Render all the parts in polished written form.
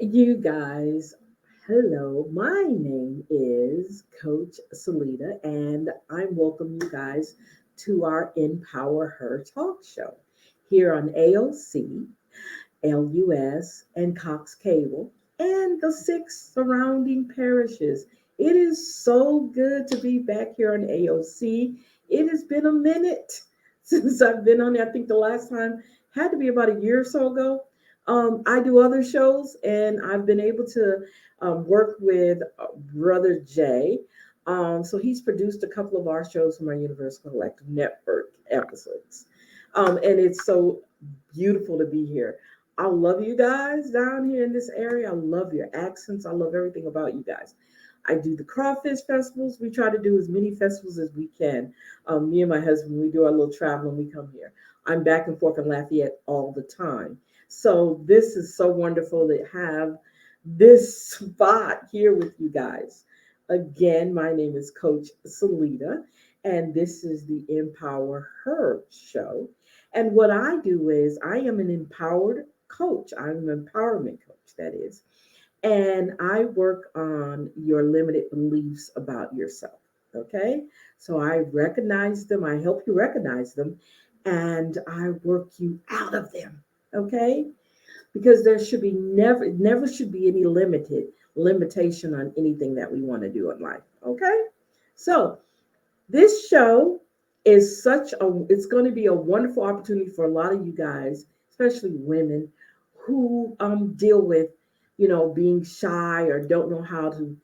You guys. Hello, my name is Coach Salita, and I welcome you guys to our Empower Her talk show here on AOC, LUS, and Cox Cable, and the six surrounding parishes. It is so good to be back here on AOC. It has been a minute since I've been on there. I think the last time had to be about a year or so ago. I do other shows, and I've been able to work with Brother Jay. So he's produced a couple of our shows from our Universal Collective Network episodes. And it's so beautiful to be here. I love you guys down here in this area. I love your accents. I love everything about you guys. I do the crawfish festivals. We try to do as many festivals as we can. Me and my husband, we do our little travel and we come here. I'm back and forth in Lafayette all the time. So this is so wonderful to have this spot here with you guys. Again, my name is Coach Salita, and this is the Empower Her show. And what I do is I am an empowered coach. I'm an empowerment coach, that is. And I work on your limited beliefs about yourself. Okay. So I recognize them, I help you recognize them, and I work you out of them. Okay. Because there should be never should be any limitation on anything that we want to do in life. Okay. So this show is it's going to be a wonderful opportunity for a lot of you guys, especially women who deal with, being shy or don't know how to,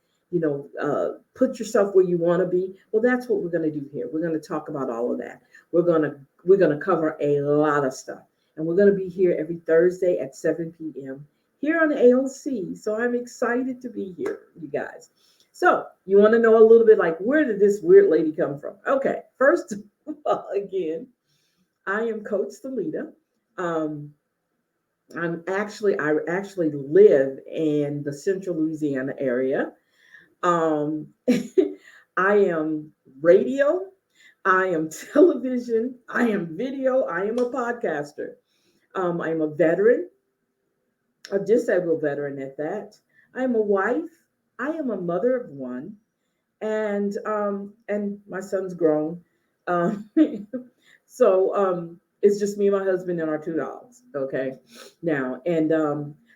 put yourself where you want to be. Well, that's what we're going to do here. We're going to talk about all of that. We're going to cover a lot of stuff. And we're going to be here every Thursday at 7 p.m. here on ALC. So I'm excited to be here, you guys. So, you want to know a little bit like, where did this weird lady come from? Okay, first of all, again, I am Coach Salita. Um, I actually live in the central Louisiana area. Um, I am radio, I am television, I am video, I am a podcaster. I am a veteran, a disabled veteran at that. I am a wife. I am a mother of one, and my son's grown. Um, so it's just me and my husband and our two dogs. Okay, now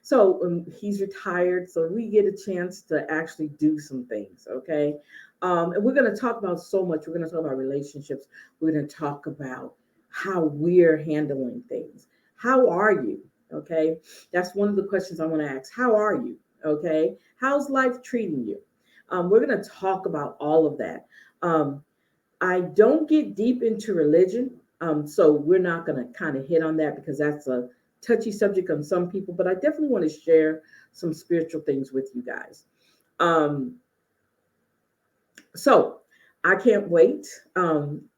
so he's retired, so we get a chance to actually do some things. Okay, and we're going to talk about so much. We're going to talk about relationships. We're going to talk about how we're handling things. How are you? Okay, that's one of the questions I want to ask. How are you? Okay, how's life treating you? We're going to talk about all of that. Um, I don't get deep into religion, so we're not going to kind of hit on that because that's a touchy subject on some people, but I definitely want to share some spiritual things with you guys. Um, so I can't wait. I'm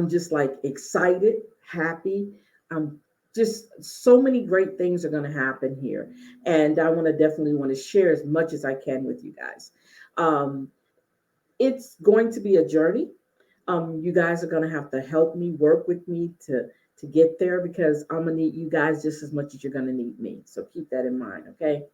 just like excited, happy. I'm just so many great things are going to happen here, and I want to definitely want to share as much as I can with you guys. Um, it's going to be a journey. You guys are going to have to help me, work with me to get there because I'm gonna need you guys just as much as you're going to need me. So keep that in mind, okay?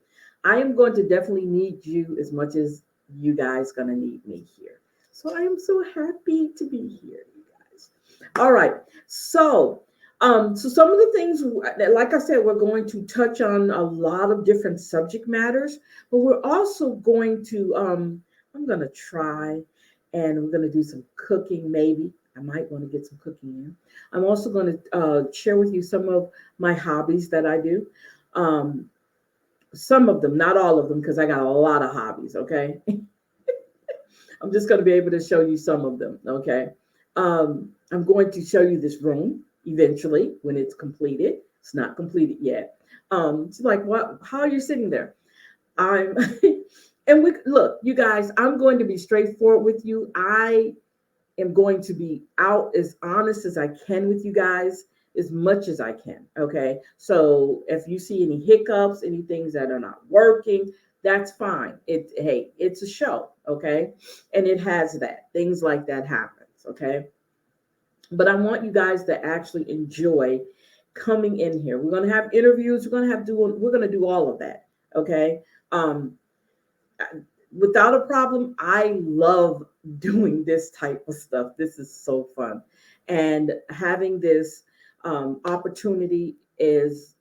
I am going to definitely need you as much as you guys going to need me here. So I am so happy to be here, you guys. All right. So some of the things, like I said, we're going to touch on a lot of different subject matters, but we're also going to, I'm going to try and we're going to do some cooking maybe. I might want to get some cooking in. I'm also going to share with you some of my hobbies that I do. Um, some of them, not all of them, because I got a lot of hobbies, okay? I'm just going to be able to show you some of them, okay? I'm going to show you this room eventually when it's completed. It's not completed yet. It's like, what? How are you sitting there? I'm, and we look, you guys. I'm going to be straightforward with you. I am going to be out as honest as I can with you guys, as much as I can. Okay. So if you see any hiccups, any things that are not working, that's fine. Hey, it's a show. Okay. And it has that. Things like that happens. Okay. But I want you guys to actually enjoy coming in here. We're gonna have interviews, we're gonna do all of that. Okay. Um, Without a problem, I love doing this type of stuff. This is so fun. And having this opportunity is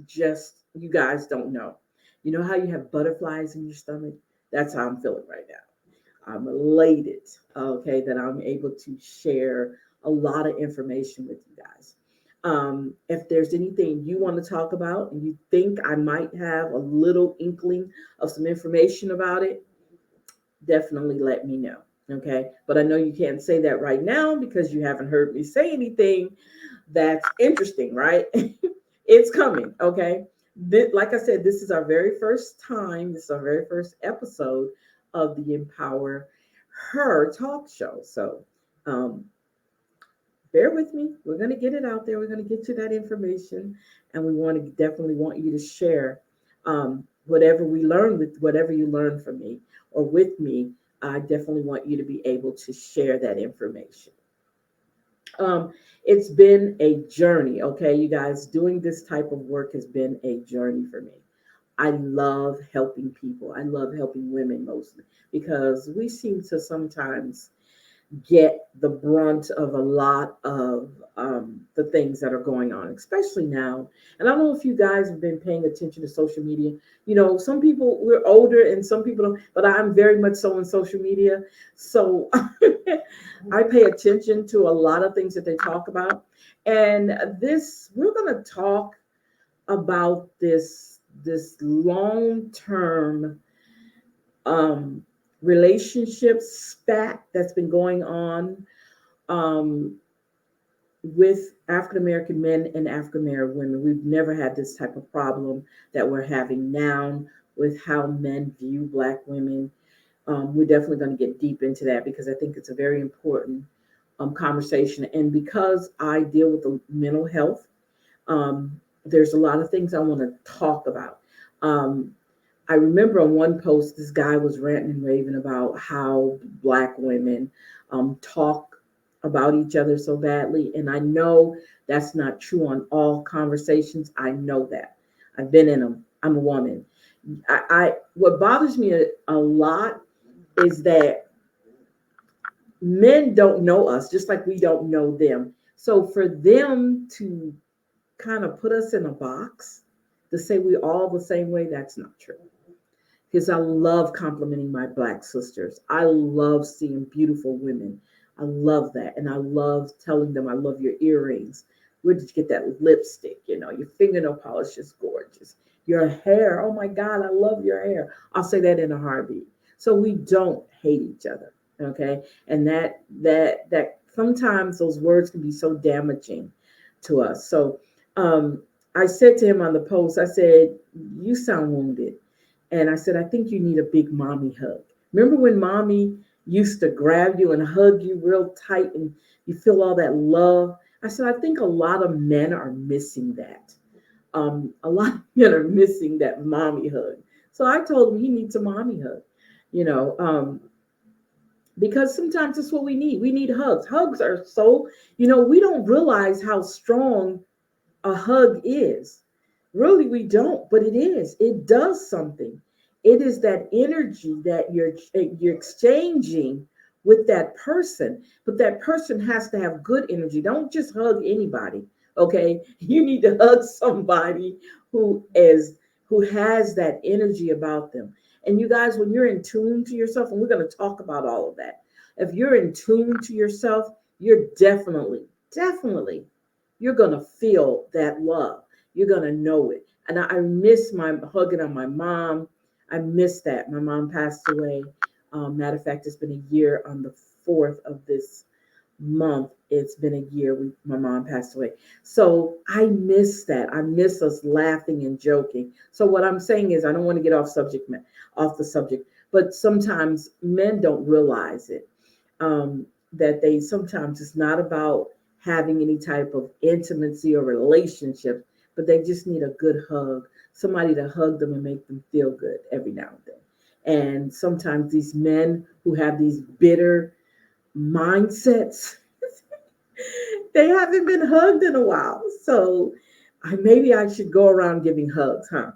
just, you guys don't know. You know how you have butterflies in your stomach? That's how I'm feeling right now. I'm elated, okay, that I'm able to share a lot of information with you guys. If there's anything you want to talk about and you think I might have a little inkling of some information about it, definitely let me know. Okay. But I know you can't say that right now because you haven't heard me say anything that's interesting, right? It's coming. Okay. Like I said, this is our very first time, this is our very first episode of the Empower Her talk show. So, um, bear with me. We're going to get it out there. We're going to get you that information. And we want to definitely want you to share whatever we learn with whatever you learn from me or with me. I definitely want you to be able to share that information. Um, it's been a journey, okay, you guys. Doing this type of work has been a journey for me. I love helping people. I love helping women mostly because we seem to sometimes get the brunt of a lot of the things that are going on, especially now. And I don't know if you guys have been paying attention to social media. You know, some people, we're older and some people don't, but I'm very much so in social media. So I pay attention to a lot of things that they talk about. And we're going to talk about this long term um, relationship spat that's been going on um, with African American men and African American women. We've never had this type of problem that we're having now with how men view Black women. We're definitely going to get deep into that because I think it's a very important conversation. And because I deal with the mental health, um, there's a lot of things I want to talk about. Um, I remember on one post, this guy was ranting and raving about how Black women talk about each other so badly. And I know that's not true on all conversations. I know that. I've been in them. I'm a woman. What bothers me a lot is that men don't know us, just like we don't know them. So for them to kind of put us in a box to say we all the same way, that's not true. Because I love complimenting my Black sisters. I love seeing beautiful women. I love that. And I love telling them, I love your earrings. Where did you get that lipstick? You know, your fingernail polish is gorgeous. Your hair, oh my God, I love your hair. I'll say that in a heartbeat. So we don't hate each other. Okay. And that sometimes those words can be so damaging to us. So um I said to him on the post, I said, you sound wounded. And I said, I think you need a big mommy hug. Remember when mommy used to grab you and hug you real tight and you feel all that love? I said, I think a lot of men are missing that. A lot of men are missing that mommy hug. So I told him he needs a mommy hug, you know, because sometimes that's what we need. We need hugs. Hugs are so, we don't realize how strong a hug is. Really, we don't, but it is. It does something. It is that energy that you're exchanging with that person, but that person has to have good energy. Don't just hug anybody, okay? You need to hug somebody who is who has that energy about them. And you guys, when you're in tune to yourself, and we're going to talk about all of that. If you're in tune to yourself, you're definitely you're going to feel that love. You're going to know it. And I miss my hugging on my mom. I miss that. My mom passed away. Matter of fact, it's been a year on the 4th of this month. It's been a year my mom passed away. So I miss that. I miss us laughing and joking. So what I'm saying is I don't want to get off the subject, but sometimes men don't realize it. Um, that they sometimes it's not about having any type of intimacy or relationship, but they just need a good hug, somebody to hug them and make them feel good every now and then. And sometimes these men who have these bitter mindsets, they haven't been hugged in a while. So maybe I should go around giving hugs, huh?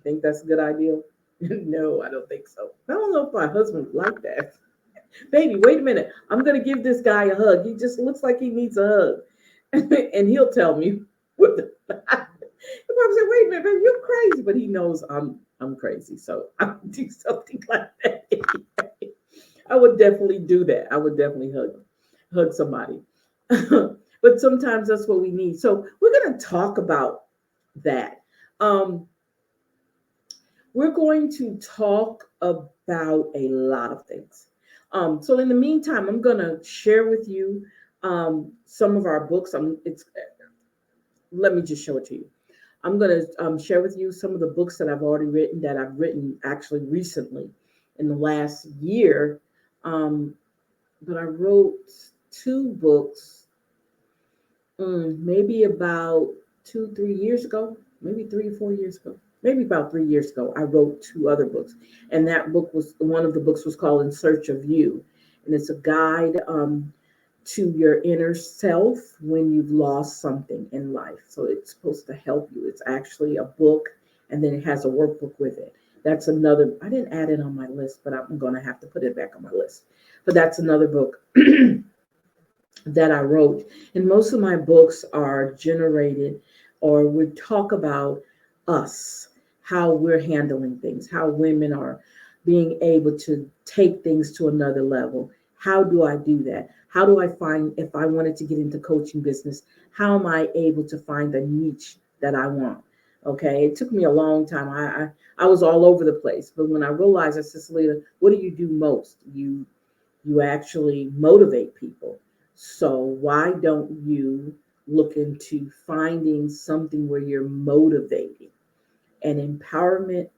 Think that's a good idea? No, I don't think so. I don't know if my husband would like that. Baby, wait a minute. I'm gonna give this guy a hug. He just looks like he needs a hug. And he'll tell me what the if I say, wait a minute, baby, you're crazy, but he knows I'm crazy. So I'll do something like that. I would definitely do that. I would definitely hug somebody. But sometimes that's what we need. So we're gonna talk about that. Um, we're going to talk about a lot of things. So in the meantime, I'm going to share with you some of our books. Let me just show it to you. I'm going to share with you some of the books that I've already written, that I've written actually recently in the last year. Um, but I wrote two books, maybe about 2, 3 years ago, maybe 3 or 4 years ago, maybe about 3 years ago. I wrote two other books, and that book was one of the books was called "In Search of You," and it's a guide to your inner self when you've lost something in life. So it's supposed to help you. It's actually a book, and then it has a workbook with it. That's another. I didn't add it on my list, but I'm going to have to put it back on my list. But that's another book that I wrote. And most of my books are generated or we talk about us, how we're handling things, how women are being able to take things to another level. How do I do that? How do I find, if I wanted to get into coaching business, how am I able to find the niche that I want? Okay, it took me a long time. I was all over the place, but when I realized, I said, Selena, what do you do most? You actually motivate people. So why don't you look into finding something where you're motivating? And empowerment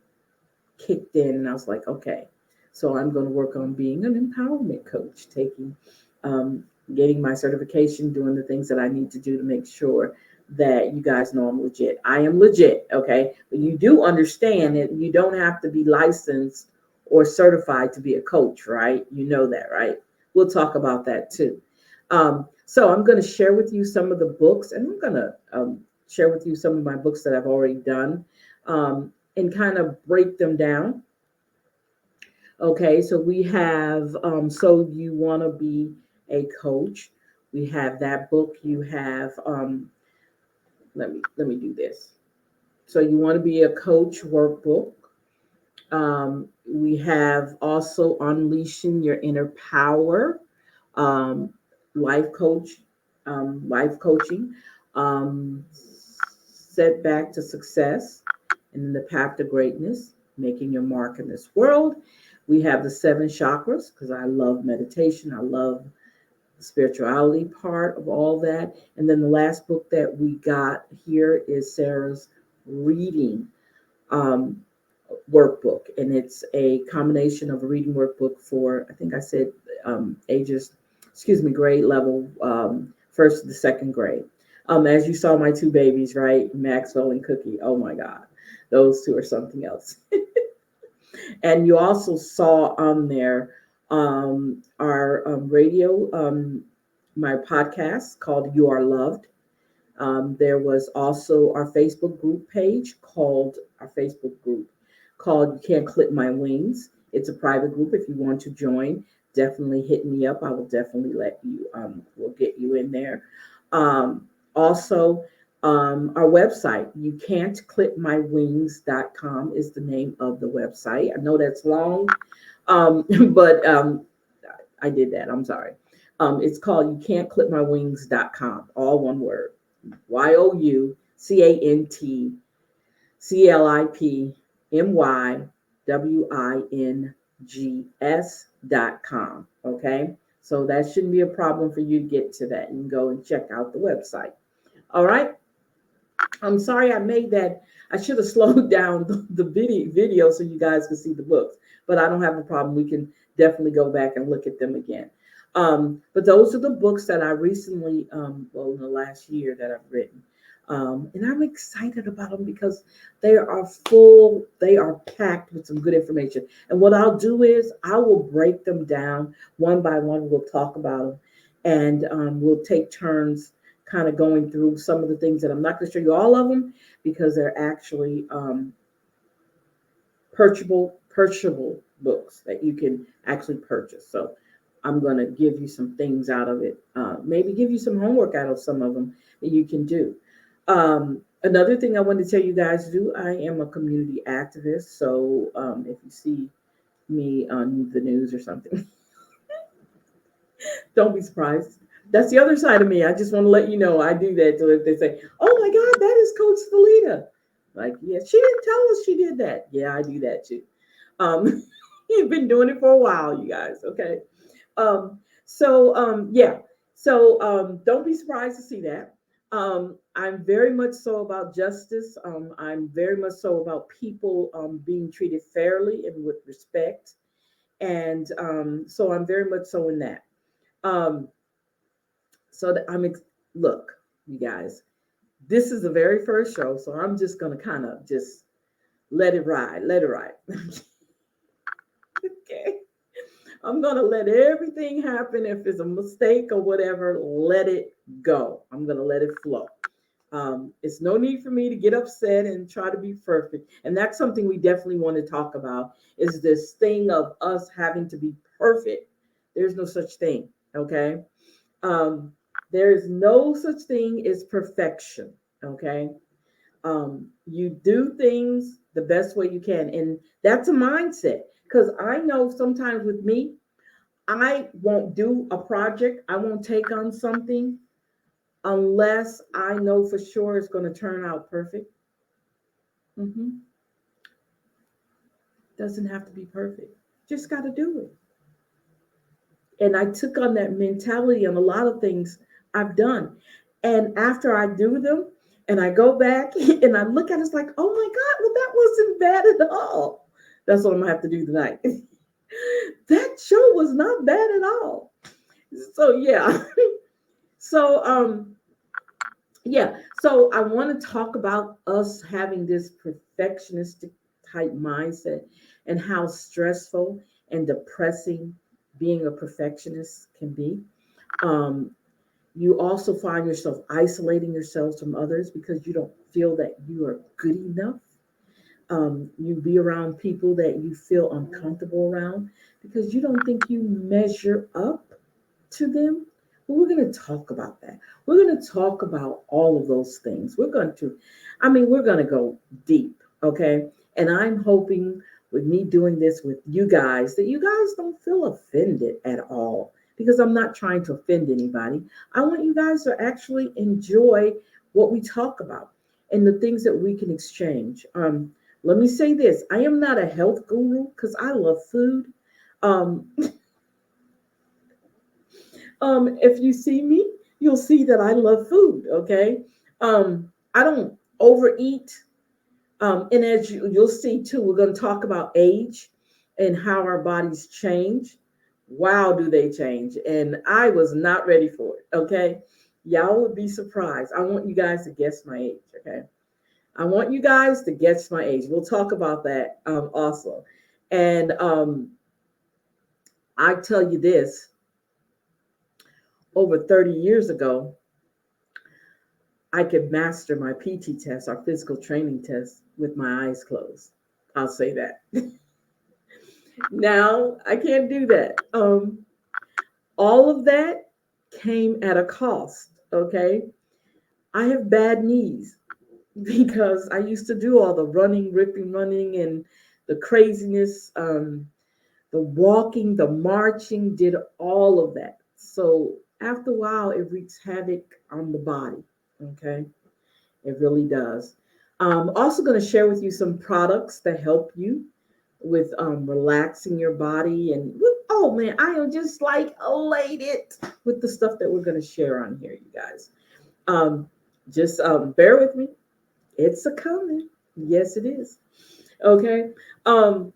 kicked in, and I was like, okay, so I'm going to work on being an empowerment coach, taking, um, getting my certification, doing the things that I need to do to make sure that you guys know I'm legit. I am legit, okay? But you do understand that you don't have to be licensed or certified to be a coach, right? You know that, right? We'll talk about that too. So I'm going to share with you some of the books, and I'm going to share with you some of my books that I've already done, and kind of break them down. Okay, so we have So You Want to Be a Coach. We have that book. You have let me do this. So You Want to Be a Coach workbook. We have also Unleashing Your Inner Power, um, life coach, life coaching, um, Setback to Success, and then The Path to Greatness, Making Your Mark in This World. We have the seven chakras because I love meditation. I love the spirituality part of all that. And then the last book that we got here is Sarah's reading um, workbook, and it's a combination of a reading workbook for, I think I said, ages, excuse me, grade level, first to the second grade. As you saw, my two babies, right, Maxwell and Cookie. Oh my God, those two are something else. And you also saw on there our radio, my podcast called "You Are Loved." There was also our Facebook group page called our Facebook group called "You Can't Clip My Wings." It's a private group. If you want to join, definitely hit me up. I will definitely let you. We'll get you in there. Also, our website, you can't clip my wings.com, is the name of the website. I know that's long, but I did that. I'm sorry. It's called you can't clip my wings.com, all one word. YOUCANTCLIPMYWINGS.com. Okay. So that shouldn't be a problem for you to get to that. You can go and check out the website. All right. I'm sorry I made that. I should have slowed down the video so you guys could see the books, but I don't have a problem. We can definitely go back and look at them again. But those are the books that I recently, well, in the last year that I've written. And I'm excited about them because they are full, they are packed with some good information. And what I'll do is I will break them down one by one. We'll talk about them, and we'll take turns kind of going through some of the things that I'm not going to show you all of them because they're actually purchasable books that you can actually purchase. So I'm going to give you some things out of it. Maybe give you some homework out of some of them that you can do. Another thing I want to tell you guys to do, I am a community activist. So if you see me on the news or something, don't be surprised. That's the other side of me. I just want to let you know I do that. So if they say, "Oh my God, that is Coach Felita," like, yeah, she didn't tell us she did that. Yeah, I do that too. Um, you've been doing it for a while, you guys. Okay. Yeah. Don't be surprised to see that. I'm very much so about justice. I'm very much so about people being treated fairly and with respect. And so I'm very much so in that. Um, so that look, you guys, this is the very first show, so I'm just gonna kind of just let it ride. Okay, I'm gonna let everything happen. If it's a mistake or whatever, let it go. I'm gonna let it flow. It's no need for me to get upset and try to be perfect. And that's something we definitely want to talk about is this thing of us having to be perfect. There's no such thing. Okay. Um, there is no such thing as perfection. Okay. You do things the best way you can. And that's a mindset. Because I know sometimes with me, I won't do a project, I won't take on something unless I know for sure it's going to turn out perfect. Hmm. Doesn't have to be perfect. Just got to do it. And I took on that mentality on a lot of things I've done. And after I do them and I go back and I look at it, it's like, oh my God, well, that wasn't bad at all. That's what I'm gonna have to do tonight. That show was not bad at all. So yeah. so yeah. So I want to talk about us having this perfectionistic type mindset and how stressful and depressing being a perfectionist can be. Um, you also find yourself isolating yourselves from others because you don't feel that you are good enough. You be around people that you feel uncomfortable around because you don't think you measure up to them. Well, we're going to talk about that. We're going to talk about all of those things. We're going to go deep, okay? And I'm hoping with me doing this with you guys that you guys don't feel offended at all because I'm not trying to offend anybody. I want you guys to actually enjoy what we talk about and the things that we can exchange. Let me say this, I am not a health guru because I love food. Um, if you see me, you'll see that I love food. Okay. I don't overeat. And as you'll see too, we're going to talk about age and how our bodies change. Wow, do they change? And I was not ready for it. Okay. Y'all would be surprised. I want you guys to guess my age. Okay. I want you guys to guess my age. We'll talk about that also. And I tell you this, over 30 years ago, I could master my PT test, our physical training test, with my eyes closed. I'll say that. Now I can't do that. All of that came at a cost. Okay. I have bad knees because I used to do all the running, ripping, running, and the craziness, the walking, the marching, did all of that. So after a while, it wreaks havoc on the body. Okay. It really does. Also, going to share with you some products that help you with relaxing your body. Oh man, I am just like elated with the stuff that we're going to share on here, you guys. Um, just bear with me. It's a coming. Yes, it is. Okay. Um,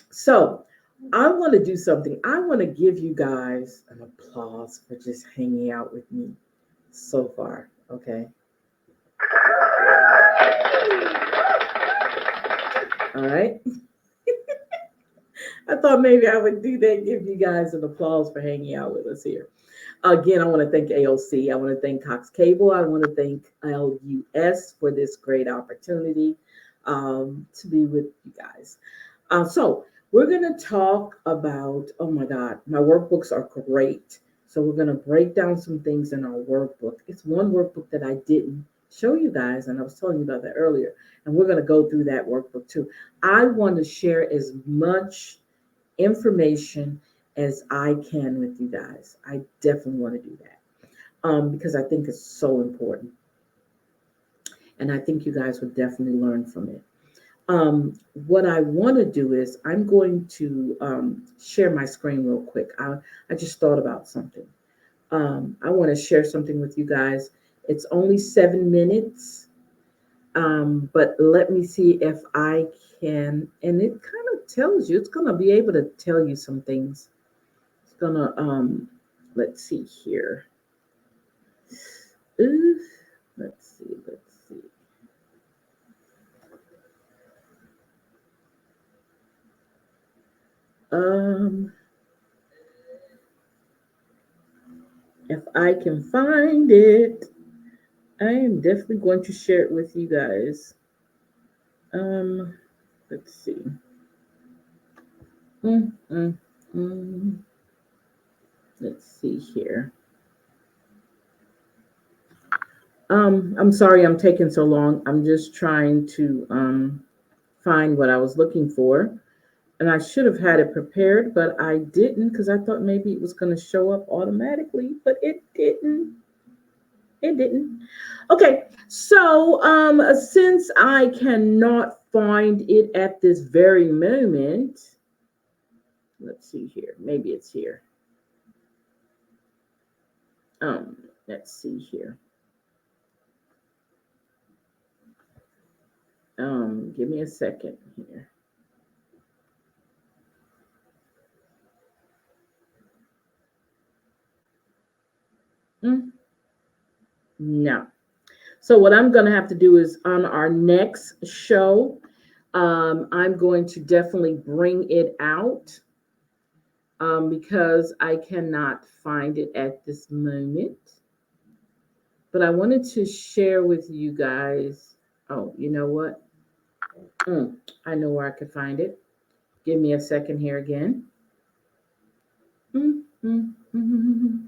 so I want to do something. I want to give you guys an applause for just hanging out with me so far. Okay. All right. I thought maybe I would do that, give you guys an applause for hanging out with us here. Again, I want to thank AOC. I want to thank Cox Cable. I want to thank LUS for this great opportunity. to be with you guys. So we're going to talk about, oh my God, my workbooks are great. So we're going to break down some things in our workbook. It's one workbook that I didn't show you guys, and I was telling you about that earlier. And we're going to go through that workbook too. I want to share as much information as I can with you guys. I definitely want to do that because I think it's so important. And I think you guys would definitely learn from it. What I want to do is I'm going to share my screen real quick. I just thought about something. I want to share something with you guys. It's only 7 minutes, but let me see if I can. And it kind of tells you, it's going to be able to tell you some things. It's going to, let's see here. Let's see. Um, if I can find it, I am definitely going to share it with you guys. Um, let's see. Mm, mm, mm. Let's see here. I'm sorry I'm taking so long. I'm just trying to find what I was looking for. And I should have had it prepared, but I didn't because I thought maybe it was going to show up automatically, but it didn't. It didn't. Okay, so since I cannot find it at this very moment, let's see here. Maybe it's here. Let's see here. Give me a second here. Mm, no. So what I'm going to have to do is on our next show, I'm going to definitely bring it out because I cannot find it at this moment. But I wanted to share with you guys. Oh, you know what? I know where I could find it. Give me a second here again. Mm, mm, mm.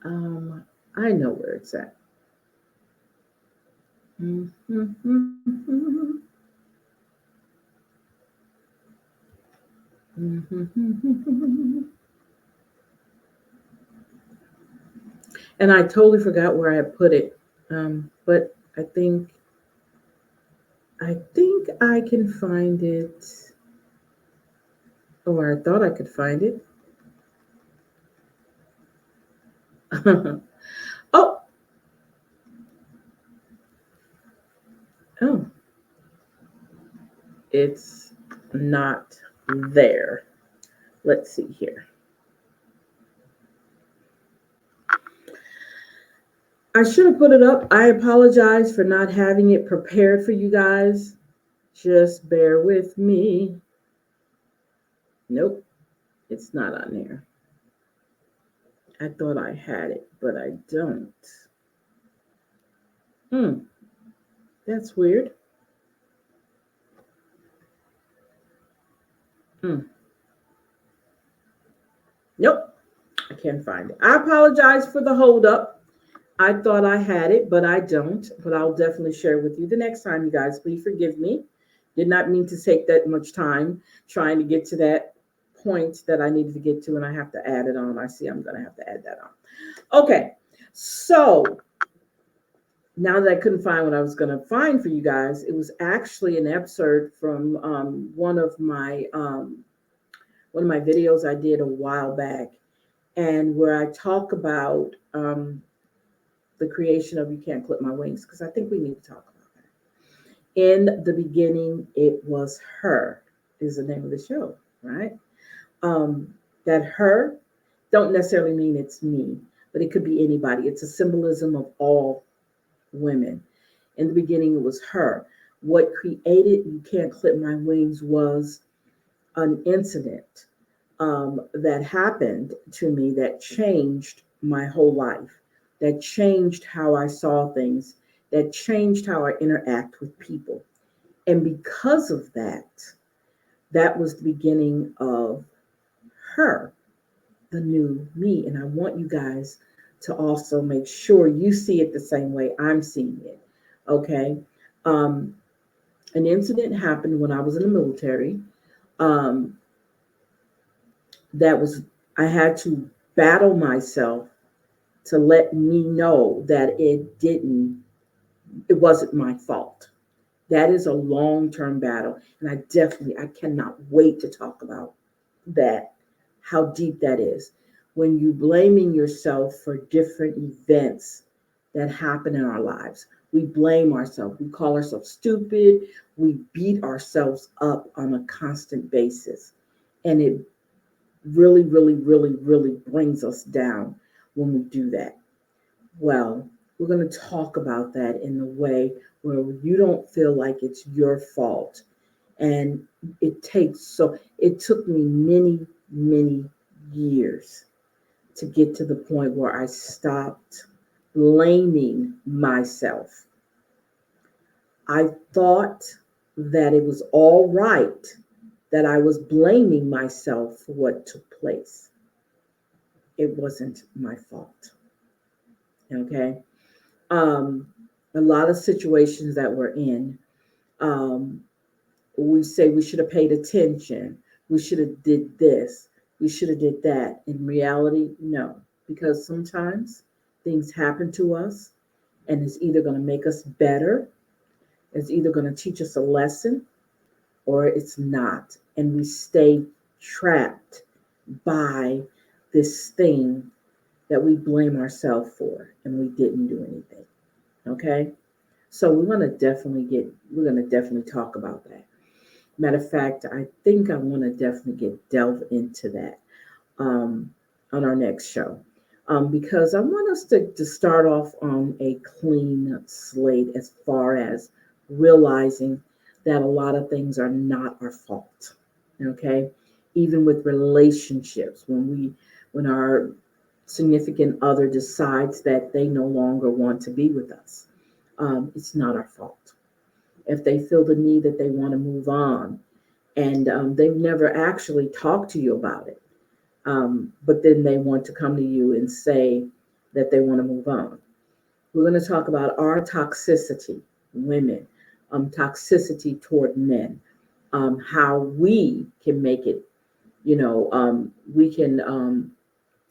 Um, I know where it's at. Mm, mm, mm, mm. And I totally forgot where I put it. But I think I can find it, or I thought I could find it. Oh, oh, it's not there. Let's see here. I should have put it up. I apologize for not having it prepared for you guys. Just bear with me. Nope, it's not on there. I thought I had it, but I don't. Hmm, that's weird. Hmm. Nope, I can't find it. I apologize for the hold up. I thought I had it, but I don't. But I'll definitely share with you the next time, you guys. Please forgive me. Did not mean to take that much time trying to get to that point that I needed to get to, and I have to add it on. I see I'm going to have to add that on. Okay, so now that I couldn't find what I was going to find for you guys, it was actually an excerpt from one of my videos I did a while back, and where I talk about the creation of You Can't Clip My Wings, because I think we need to talk about that. In the beginning, it was her, is the name of the show, right? Um, that her don't necessarily mean it's me, but it could be anybody. It's a symbolism of all women. In the beginning, it was her. What created You Can't Clip My Wings was an incident that happened to me that changed my whole life, that changed how I saw things, that changed how I interact with people. And because of that, that was the beginning of her, the new me. And I want you guys to also make sure you see it the same way I'm seeing it. Okay. Um, an incident happened when I was in the military. Um, that was, I had to battle myself to let me know that it wasn't my fault. That is a long term battle. And I cannot wait to talk about that, how deep that is. When you blaming yourself for different events that happen in our lives, we blame ourselves. We call ourselves stupid. We beat ourselves up on a constant basis. And it really, really, really, really brings us down when we do that. Well, we're going to talk about that in a way where you don't feel like it's your fault. And it took me many, many years to get to the point where I stopped blaming myself. I thought that it was all right that I was blaming myself for what took place. It wasn't my fault. Okay. Um, a lot of situations that we're in, um, we say we should have paid attention, we should have did this, we should have did that. In reality, no, because sometimes things happen to us and it's either going to make us better, it's either going to teach us a lesson, or it's not, and we stay trapped by this thing that we blame ourselves for and we didn't do anything. Okay. So we're going to definitely talk about that. Matter of fact, I think I want to definitely delve into that um, on our next show, because I want us to start off on a clean slate as far as realizing that a lot of things are not our fault. Okay, even with relationships, when our significant other decides that they no longer want to be with us, it's not our fault. If they feel the need that they want to move on, and they've never actually talked to you about it, but then they want to come to you and say that they want to move on. We're going to talk about our toxicity, women, toxicity toward men, how we can make it, we can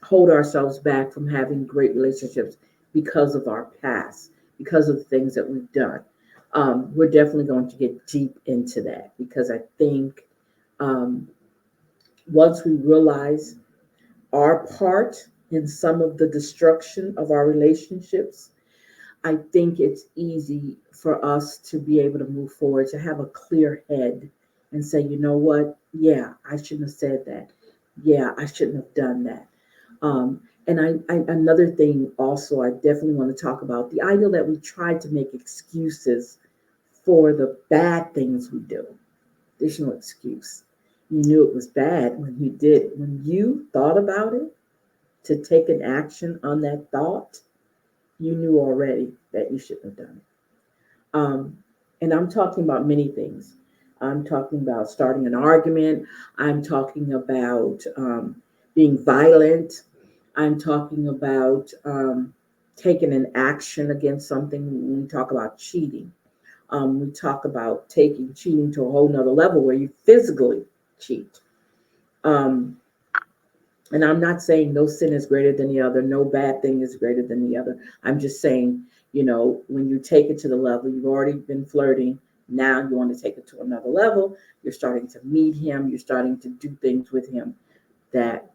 hold ourselves back from having great relationships because of our past, because of the things that we've done. We're definitely going to get deep into that because I think um, once we realize our part in some of the destruction of our relationships, I think it's easy for us to be able to move forward, to have a clear head and say, you know what? Yeah, I shouldn't have said that. Yeah, I shouldn't have done that. And another thing also, I definitely want to talk about the idea that we try to make excuses for the bad things we do. There's no excuse. You knew it was bad when you did it. When you thought about it to take an action on that thought, you knew already that you shouldn't have done it. Um, and I'm talking about many things. I'm talking about starting an argument. I'm talking about being violent. I'm talking about taking an action against something. When we talk about cheating, we talk about taking cheating to a whole nother level where you physically cheat. Um, and I'm not saying no sin is greater than the other, no bad thing is greater than the other. I'm just saying, when you take it to the level, you've already been flirting. Now you want to take it to another level. You're starting to meet him. You're starting to do things with him that,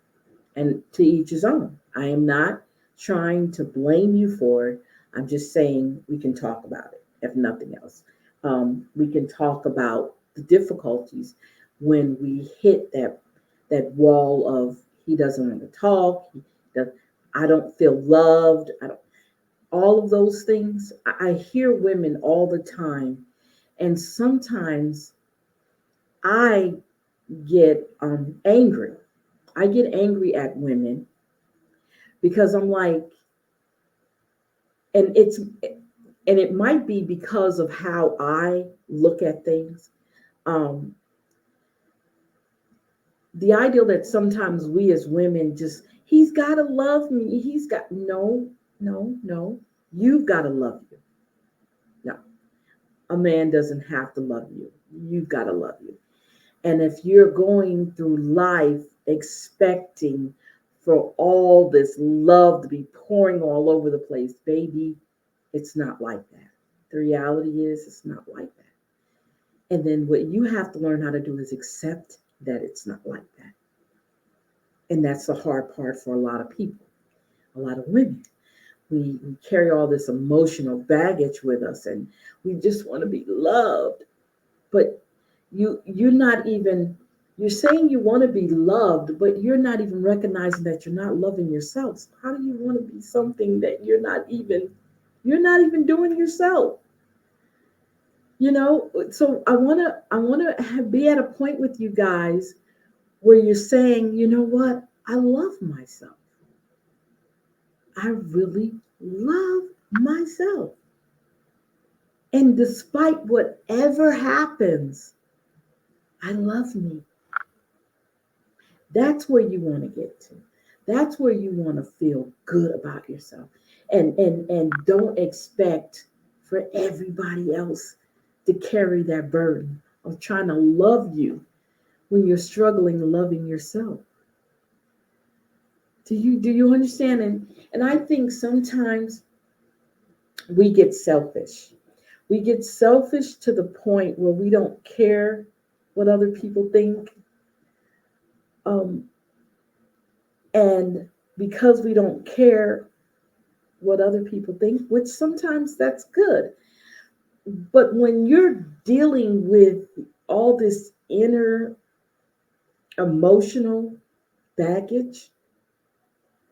and to each his own. I am not trying to blame you for it. I'm just saying we can talk about it, if nothing else. We can talk about the difficulties when we hit that wall of he doesn't want to talk. Does, I don't feel loved. I don't. All of those things. I hear women all the time, and sometimes I get angry. I get angry at women because I'm like, and And it might be because of how I look at things. Um, the ideal that sometimes we as women just, he's got to love me. He's got, no, no, no. You've got to love you. No, a man doesn't have to love you. You've got to love you. And if you're going through life expecting for all this love to be pouring all over the place, baby, it's not like that. The reality is, it's not like that. And then what you have to learn how to do is accept that it's not like that. And that's the hard part for a lot of people, a lot of women. We carry all this emotional baggage with us, and we just want to be loved. But you're not even, you're saying you want to be loved, but you're not even recognizing that you're not loving yourself. So how do you want to be something that you're not even doing yourself? So I want to be at a point with you guys where you're saying, you know what, I love myself. I really love myself. And despite whatever happens, I love me. That's where you want to get to. That's where you want to feel good about yourself. And don't expect for everybody else to carry that burden of trying to love you when you're struggling loving yourself. Do you understand? And I think sometimes we get selfish. We get selfish to the point where we don't care what other people think. Um, and because we don't care what other people think, which sometimes that's good. But when you're dealing with all this inner emotional baggage,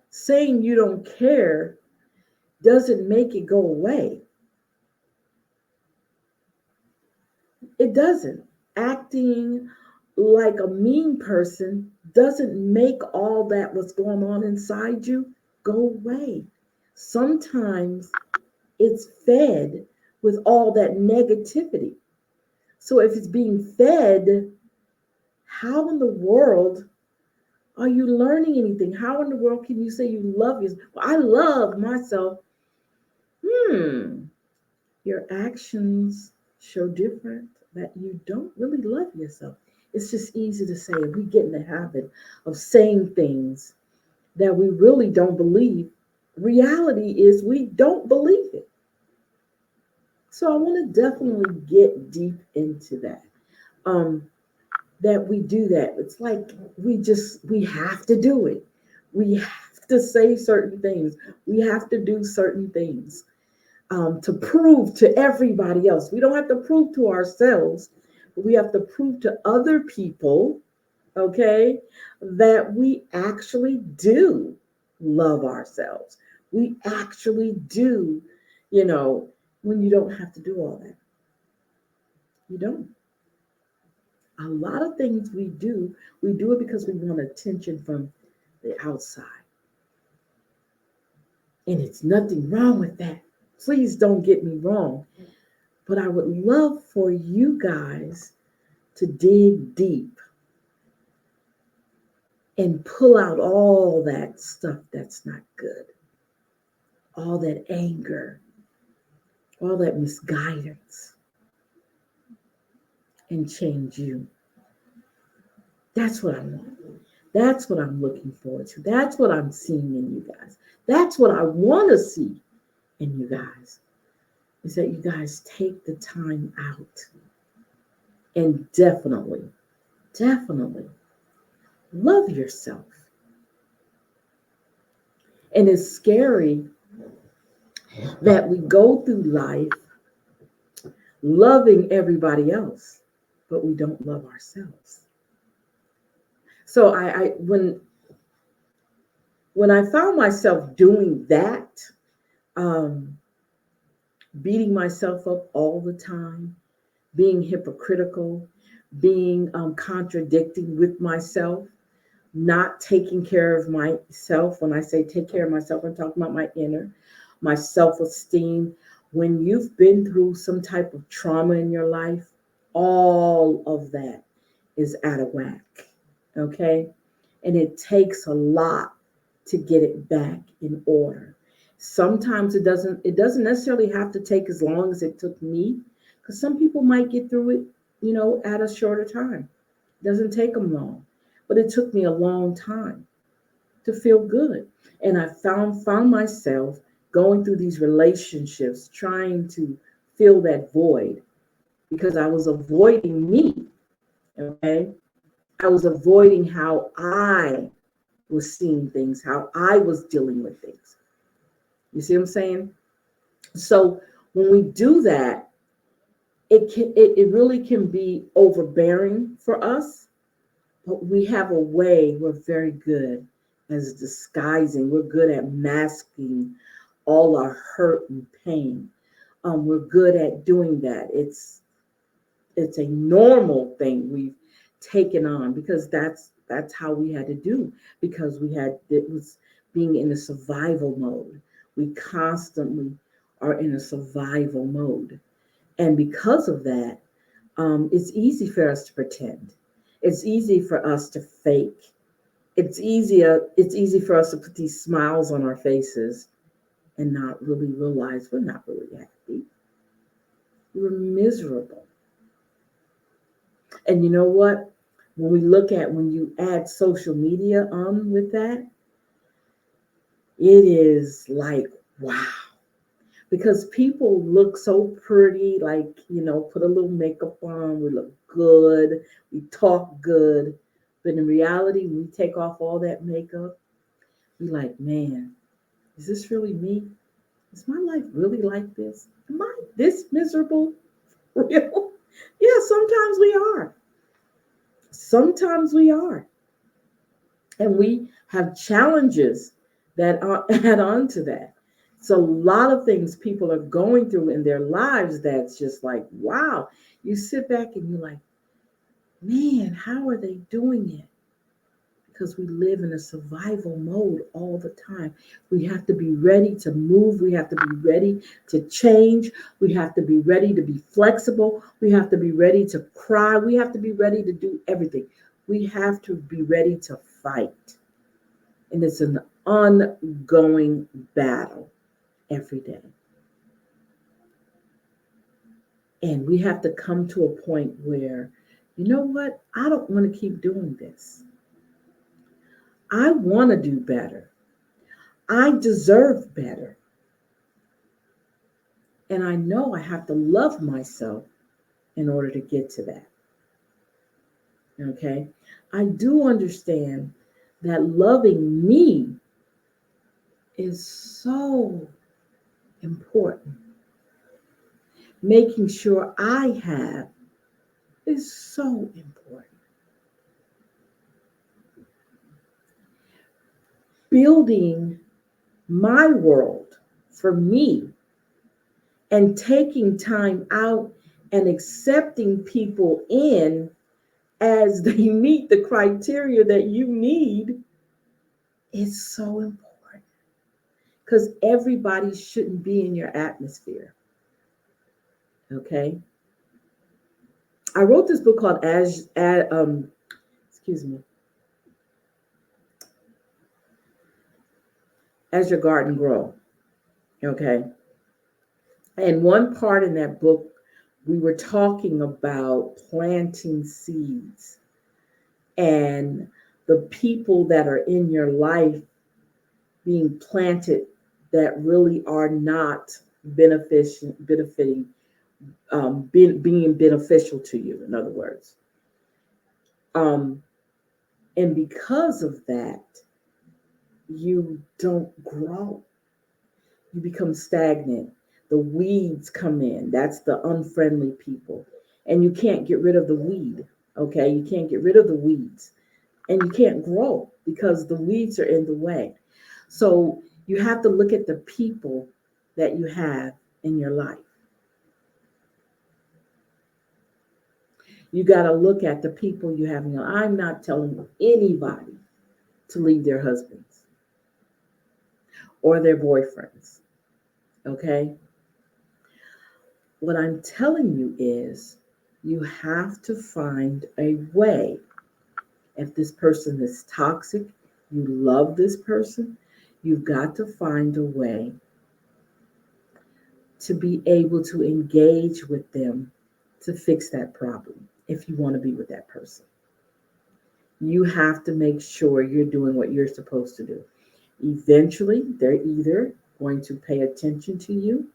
saying you don't care doesn't make it go away. It doesn't. Acting like a mean person doesn't make all that what's going on inside you go away. Sometimes it's fed with all that negativity. So if it's being fed, how in the world are you learning anything? How in the world can you say you love yourself? Well, I love myself. Hmm. Your actions show different that you don't really love yourself. It's just easy to say. We get in the habit of saying things that we really don't believe. Reality is we don't believe it. So I want to definitely get deep into that. Um, that we do that. It's like we have to do it. We have to say certain things. We have to do certain things to prove to everybody else. We don't have to prove to ourselves, but we have to prove to other people, okay, that we actually do love ourselves. We actually do, you know, when you don't have to do all that. You don't. A lot of things we do it because we want attention from the outside. And it's nothing wrong with that. Please don't get me wrong. But I would love for you guys to dig deep and pull out all that stuff that's not good, all that anger, all that misguidance, and change you. That's what I want. That's what I'm looking forward to. That's what I'm seeing in you guys. That's what I want to see in you guys, is that you guys take the time out and definitely love yourself. And it's scary that we go through life loving everybody else, but we don't love ourselves. So when I found myself doing that, um, beating myself up all the time, being hypocritical, being contradicting with myself, not taking care of myself. When I say take care of myself, I'm talking about my inner, my self esteem, When you've been through some type of trauma in your life, all of that is out of whack. Okay? And it takes a lot to get it back in order. Sometimes it doesn't necessarily have to take as long as it took me, because some people might get through it, at a shorter time. It doesn't take them long. But it took me a long time to feel good. And I found myself going through these relationships trying to fill that void because I was avoiding me. Okay. I was avoiding how I was seeing things, how I was dealing with things. You see what I'm saying? So when we do that, it really can be overbearing for us, but we have a way, we're very good as disguising, we're good at masking all our hurt and pain. We're good at doing that. It's a normal thing we've taken on because that's how we had to do, because it was being in a survival mode. We constantly are in a survival mode, and because of that, it's easy for us to pretend. It's easy for us to fake. It's easy for us to put these smiles on our faces and not really realize we're not really happy. We're miserable. And you know what? When you add social media on with that, it is like, wow. Because people look so pretty, like, put a little makeup on, we look good, we talk good. But in reality, when we take off all that makeup, we like, man, is this really me? Is my life really like this? Am I this miserable? Real? Yeah, sometimes we are. Sometimes we are. And we have challenges that are add on to that. So a lot of things people are going through in their lives that's just like, wow. You sit back and you're like, man, how are they doing it? Because we live in a survival mode all the time. We have to be ready to move. We have to be ready to change. We have to be ready to be flexible. We have to be ready to cry. We have to be ready to do everything. We have to be ready to fight. And it's an ongoing battle every day. And we have to come to a point where, you know what? I don't want to keep doing this. I want to do better. I deserve better. And I know I have to love myself in order to get to that. Okay? I do understand that loving me is so important. Making sure I have is so important. Building my world for me and taking time out and accepting people in as they meet the criteria that you need is so important, because everybody shouldn't be in your atmosphere. Okay. I wrote this book called excuse me, As Your Garden Grow. Okay. And one part in that book, we were talking about planting seeds and the people that are in your life being planted that really are not benefiting, being beneficial to you, in other words. Um, and because of that, you don't grow. You become stagnant. The weeds come in. That's the unfriendly people. And you can't get rid of the weed. Okay. You can't get rid of the weeds. And you can't grow because the weeds are in the way. So you have to look at the people that you have in your life. You got to look at the people you have in your life. I'm not telling anybody to leave their husbands or their boyfriends. Okay. What I'm telling you is you have to find a way. If this person is toxic, you love this person, you've got to find a way to be able to engage with them to fix that problem if you want to be with that person. You have to make sure you're doing what you're supposed to do. Eventually, they're either going to pay attention to you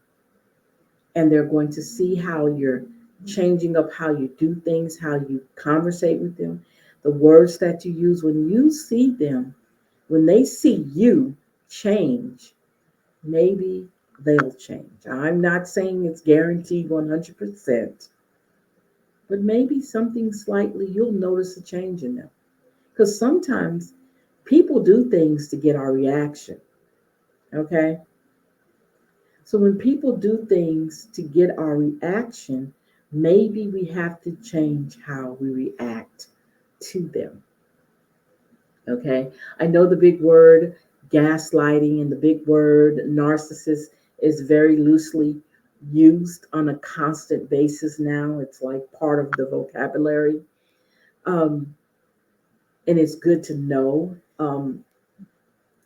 and they're going to see how you're changing up how you do things, how you conversate with them, the words that you use. When you see them, when they see you change, maybe they'll change. I'm not saying it's guaranteed 100%, but maybe something slightly, you'll notice a change in them. Because sometimes people do things to get our reaction, okay? So when people do things to get our reaction, maybe we have to change how we react to them. Okay. I know the big word gaslighting and the big word narcissist is very loosely used on a constant basis now. It's like part of the vocabulary. Um, and it's good to know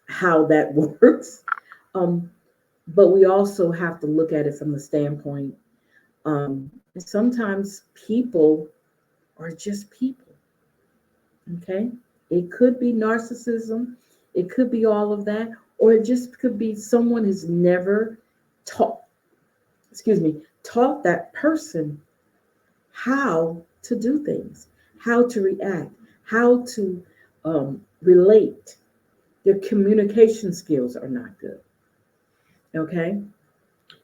how that works. Um, but we also have to look at it from the standpoint sometimes people are just people, okay? It could be narcissism, it could be all of that, or it just could be someone who's never taught, excuse me, taught that person how to do things, how to react, how to relate. Their communication skills are not good, okay?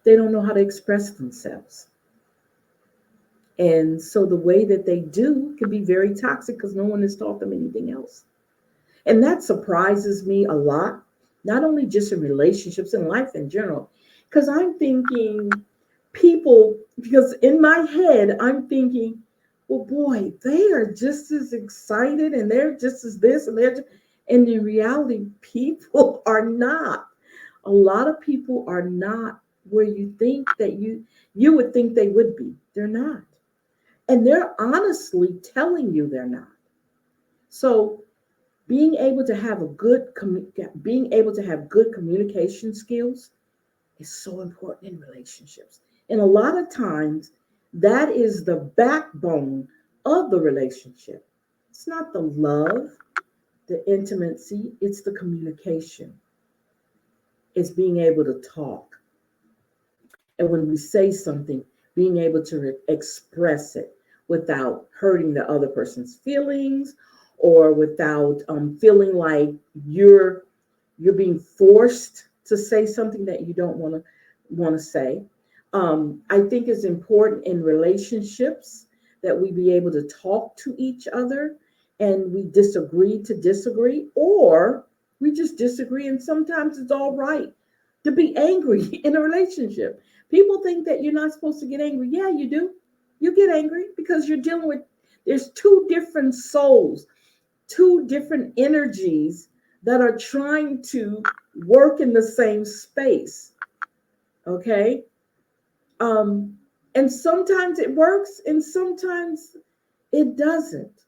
They don't know how to express themselves. And so the way that they do can be very toxic because no one has taught them anything else. And that surprises me a lot, not only just in relationships, in life in general. Because I'm thinking people, because in my head, I'm thinking, well, boy, they are just as excited and they're just as this and and in reality, people are not. A lot of people are not where you think that you would think they would be. They're not. And they're honestly telling you they're not. So being able to have being able to have good communication skills is so important in relationships. And a lot of times that is the backbone of the relationship. It's not the love, the intimacy, it's the communication. It's being able to talk. And when we say something, being able to express it without hurting the other person's feelings or without feeling like you're you're being forced to say something that you don't want to say. I think it's important in relationships that we be able to talk to each other and we disagree to disagree, or we just disagree, and sometimes it's all right to be angry in a relationship. People think that you're not supposed to get angry. Yeah, you do. You get angry because you're dealing with, there's two different souls, two different energies that are trying to work in the same space. Okay. Um, and sometimes it works and sometimes it doesn't.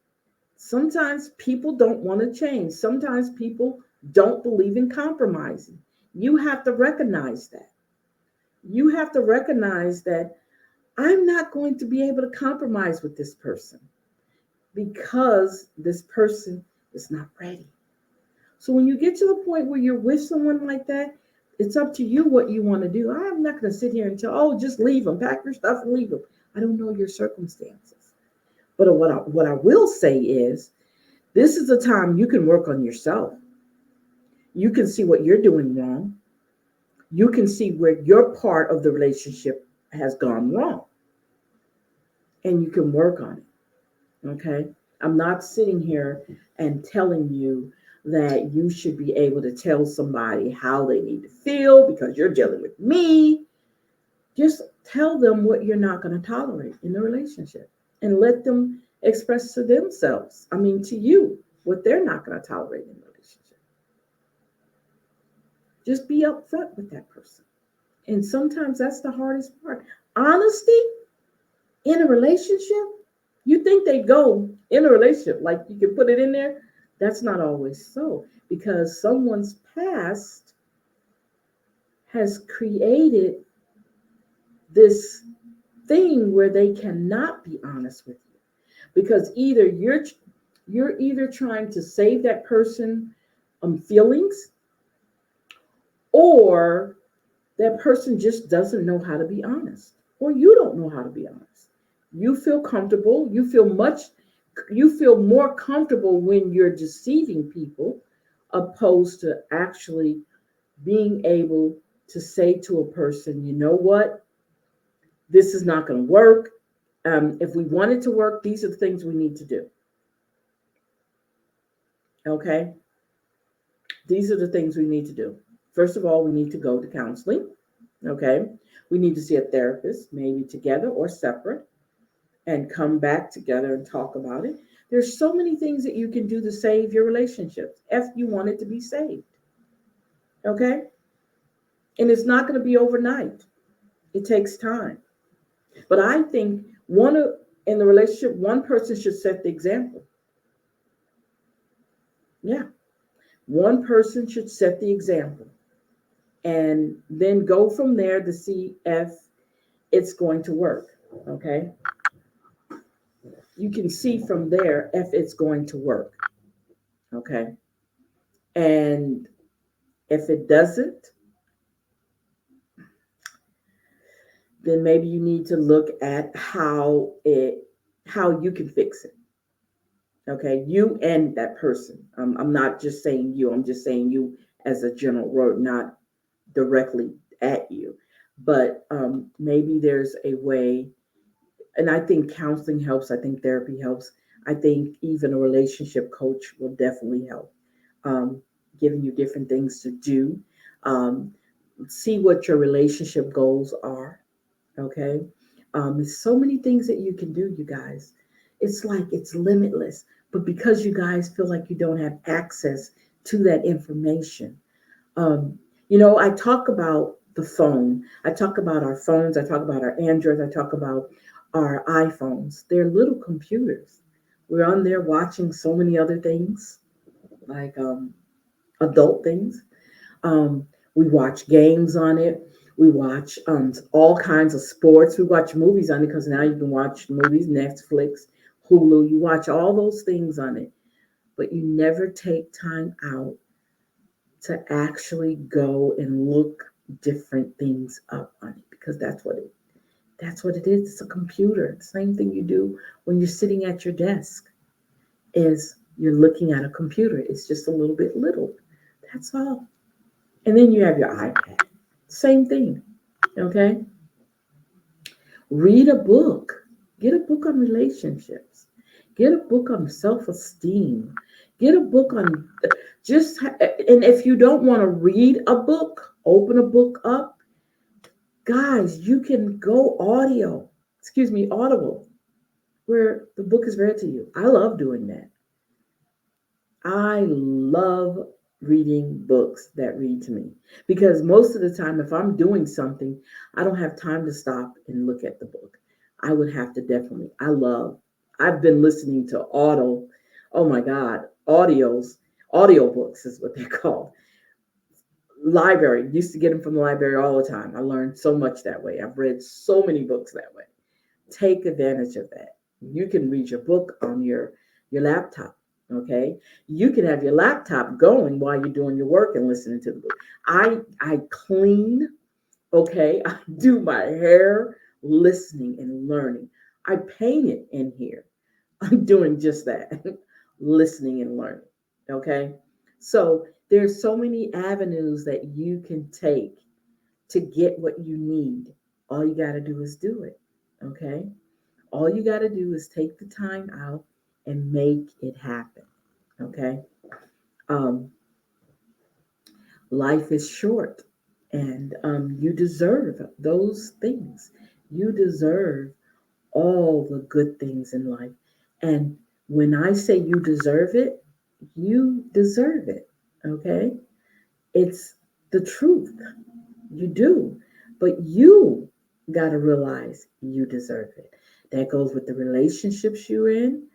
Sometimes people don't want to change. Sometimes people don't believe in compromising. You have to recognize that. You have to recognize that I'm not going to be able to compromise with this person because this person is not ready. So when you get to the point where you're with someone like that, it's up to you what you want to do. I'm not going to sit here and tell, oh, just leave them, pack your stuff and leave them. I don't know your circumstances. But what I will say is, this is a time you can work on yourself. You can see what you're doing wrong. You can see where your part of the relationship has gone wrong, and you can work on it. Okay. I'm not sitting here and telling you that you should be able to tell somebody how they need to feel because you're dealing with me. Just tell them what you're not going to tolerate in the relationship and let them express to themselves, I mean, to you, what they're not going to tolerate in the relationship. Just be upfront with that person. And sometimes that's the hardest part. Honesty in a relationship, you think they go in a relationship, like you can put it in there. That's not always so because someone's past has created this thing where they cannot be honest with you because either you're either trying to save that person feelings, or that person just doesn't know how to be honest, or you don't know how to be honest. You feel comfortable, you feel more comfortable when you're deceiving people opposed to actually being able to say to a person, you know what, this is not going to work. If we want it to work, these are the things we need to do. Okay, these are the things we need to do. First of all, we need to go to counseling. Okay, we need to see a therapist, maybe together or separate, and come back together and talk about it. There's so many things that you can do to save your relationships if you want it to be saved. Okay, and it's not going to be overnight. It takes time. But I think one of in the relationship, one person should set the example. Yeah, one person should set the example, and then go from there to see if it's going to work. Okay, you can see from there if it's going to work. Okay, and if it doesn't, then maybe you need to look at how you can fix it. Okay, you and that person. I'm not just saying you. I'm just saying you as a general word, not directly at you. But maybe there's a way, and I think counseling helps. I think therapy helps. I think even a relationship coach will definitely help, um, giving you different things to do. Um, See what your relationship goals are. Okay, there's so many things that you can do, you guys. It's like it's limitless, but because you guys feel like you don't have access to that information, um, I talk about the phone. I talk about our phones. I talk about our Androids. I talk about our iPhones. They're little computers. We're on there watching so many other things, like adult things. Um, we watch games on it. We watch all kinds of sports. We watch movies on it because now you can watch movies, Netflix, Hulu. You watch all those things on it, but you never take time out to actually go and look different things up on it because that's what it is. It's a computer. The same thing you do when you're sitting at your desk is you're looking at a computer. It's just a little bit little. That's all. And then you have your iPad. Same thing. Okay. Read a book. Get a book on relationships. Get a book on self-esteem. Get a book on and if you don't want to read a book, open a book up. Guys, you can go audible, where the book is read to you. I love doing that. I love reading books that read to me because most of the time, if I'm doing something, I don't have time to stop and look at the book. I would have to definitely. I've been listening to oh my God, audiobooks is what they're called. Library, used to get them from the library all the time. I learned so much that way. I've read so many books that way. Take advantage of that. You can read your book on your laptop. Okay, you can have your laptop going while you're doing your work and listening to the book. I clean. Okay, I do my hair, listening and learning. I paint it in here. I'm doing just that, listening and learning. Okay, so there's so many avenues that you can take to get what you need. All you got to do is do it. Okay, all you got to do is take the time out and make it happen. Okay. Um, Life is short, and you deserve those things. You deserve all the good things in life. And when I say you deserve it, you deserve it. Okay. It's the truth. You do. But you, got to realize you deserve it. That goes with the relationships you're in.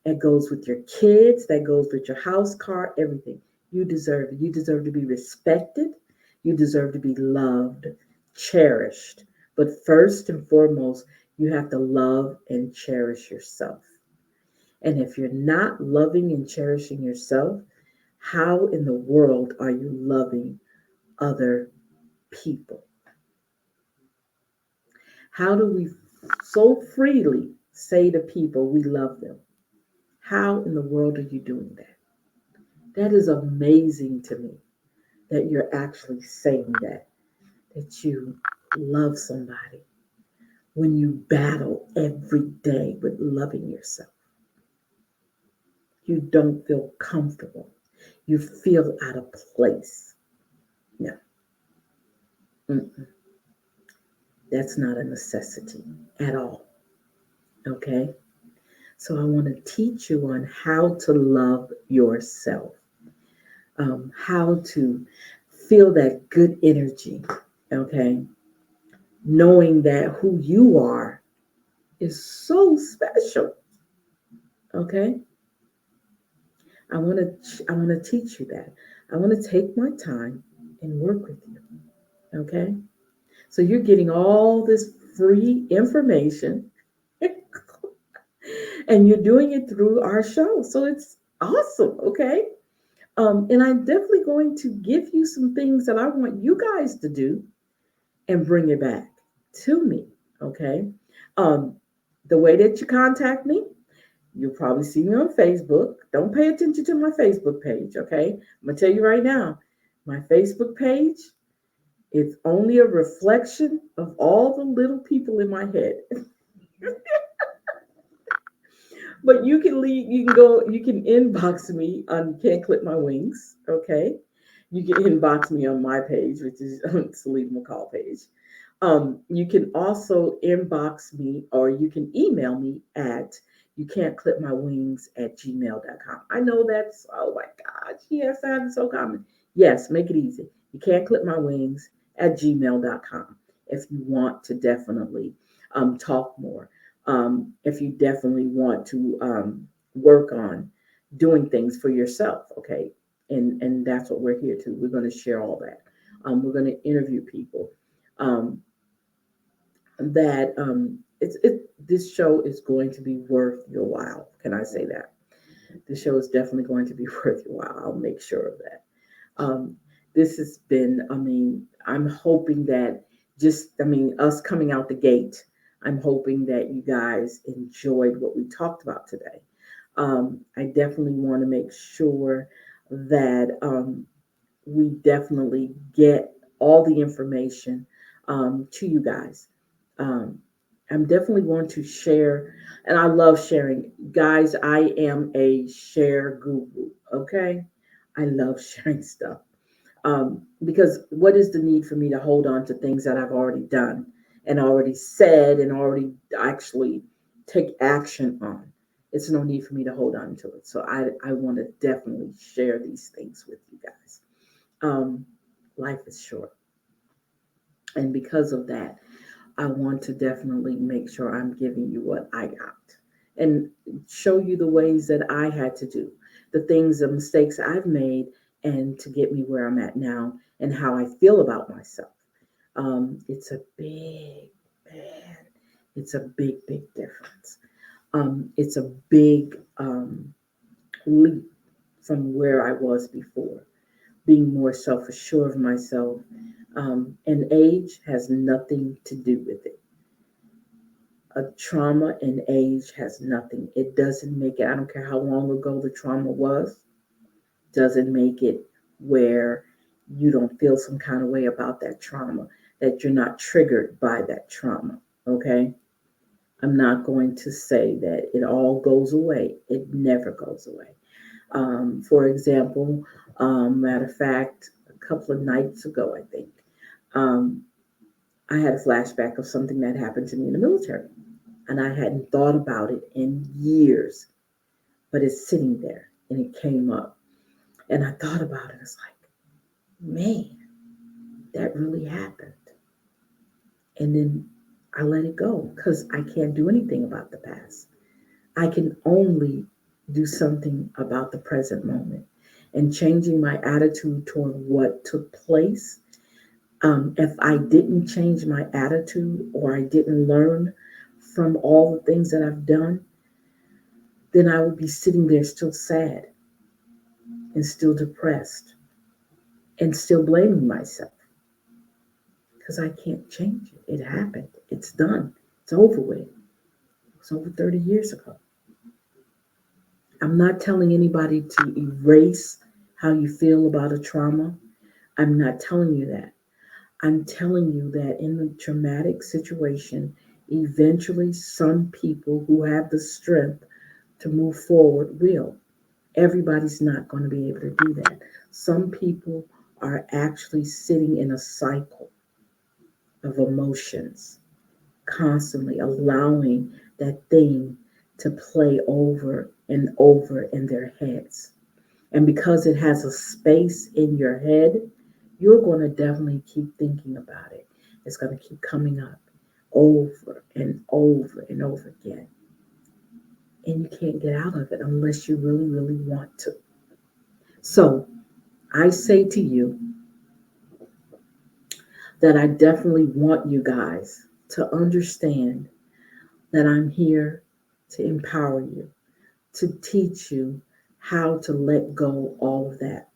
That goes with your kids. That goes with your house, car, everything. You deserve it. You deserve to be respected. You deserve to be loved, cherished. But first and foremost, you have to love and cherish yourself. And if you're not loving and cherishing yourself, how in the world are you loving other people? How do we so freely say to people we love them? How in the world are you doing that? That is amazing to me that you're actually saying that you love somebody when you battle every day with loving yourself. You don't feel comfortable. You feel out of place. No, mm-mm. That's not a necessity at all. Okay? So I want to teach you on how to love yourself, how to feel that good energy. Okay? Knowing that who you are is so special. Okay? I want to teach you that. I want to take my time and work with you. Okay? So you're getting all this free information and you're doing it through our show. So it's awesome, okay? And I'm definitely going to give you some things that I want you guys to do and bring it back to me, okay? Um, the way that you contact me, you'll probably see me on Facebook. Don't pay attention to my Facebook page, okay? I'm gonna tell you right now, my Facebook page, it's only a reflection of all the little people in my head. But you can leave, you can go, you can inbox me on Can't Clip My Wings, okay? You can inbox me on my page, which is Salida McCall page. You can also inbox me or you can email me at you can't clip my wings at gmail.com. I know that's, oh my gosh, yes, that is so common. Yes, make it easy. You can't clip my wings at gmail.com if you want to definitely talk more. If you definitely want to work on doing things for yourself, okay? And that's what we're here to. We're going to share all that. We're going to interview people. Um, that this show is going to be worth your while. Can I say that? This show is definitely going to be worth your while. I'll make sure of that. This has been, I mean, I'm hoping that us coming out the gate, I'm hoping that you guys enjoyed what we talked about today. I definitely want to make sure that we definitely get all the information to you guys. Um, I'm definitely going to share, and I love sharing. Guys, I am a share guru, okay? I love sharing stuff. Because what is the need for me to hold on to things that I've already done and already said and already actually take action on? It's no need for me to hold on to it. So I want to definitely share these things with you guys. Um, Life is short. And because of that, I want to definitely make sure I'm giving you what I got and show you the ways that I had to do, the things, the mistakes I've made, and to get me where I'm at now and how I feel about myself. It's a big, man, it's a big, big difference. It's a big leap from where I was before, being more self assured of myself. And age has nothing to do with it. A trauma and age has nothing. It doesn't make it, I don't care how long ago the trauma was, doesn't make it where you don't feel some kind of way about that trauma, that you're not triggered by that trauma. Okay? I'm not going to say that it all goes away. It never goes away. For example, matter of fact, a couple of nights ago, I think, um, I had a flashback of something that happened to me in the military. And I hadn't thought about it in years, but it's sitting there and it came up. And I thought about it. It's like, man, that really happened. And then I let it go because I can't do anything about the past. I can only do something about the present moment and changing my attitude toward what took place. If I didn't change my attitude or I didn't learn from all the things that I've done, then I would be sitting there still sad and still depressed and still blaming myself because I can't change it. It happened. It's done. It's over with. It's over 30 years ago. I'm not telling anybody to erase how you feel about a trauma. I'm not telling you that. I'm telling you that in the traumatic situation, eventually some people who have the strength to move forward will. Everybody's not going to be able to do that. Some people are actually sitting in a cycle of emotions, constantly allowing that thing to play over and over in their heads. And because it has a space in your head, you're going to definitely keep thinking about it. It's going to keep coming up over and over and over again. And you can't get out of it unless you really, really want to. So I say to you that I definitely want you guys to understand that I'm here to empower you, to teach you how to let go all of that.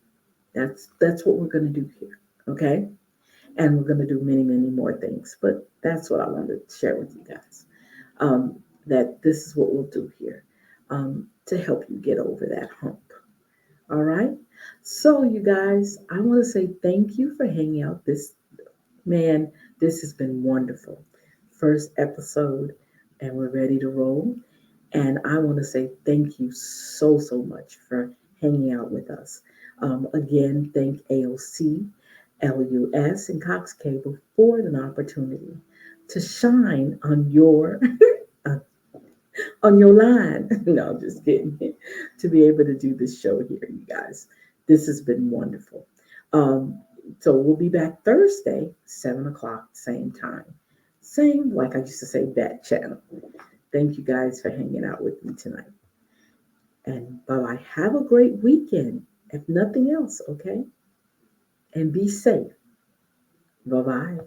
That's what we're going to do here. Okay? And we're going to do many, many more things. But that's what I wanted to share with you guys. Um, that this is what we'll do here to help you get over that hump. All right. So, you guys, I want to say thank you for hanging out. Man, this has been wonderful. First episode, and we're ready to roll. And I want to say thank you so, so much for hanging out with us. Again, thank AOC, LUS, and Cox Cable for an opportunity to shine on your on your line. No, just kidding. To be able to do this show here, you guys. This has been wonderful. Um, so we'll be back Thursday, 7 o'clock, same time. Same, like I used to say, bat channel. Thank you guys for hanging out with me tonight. And bye bye. Have a great weekend, if nothing else, okay? And be safe. Bye bye.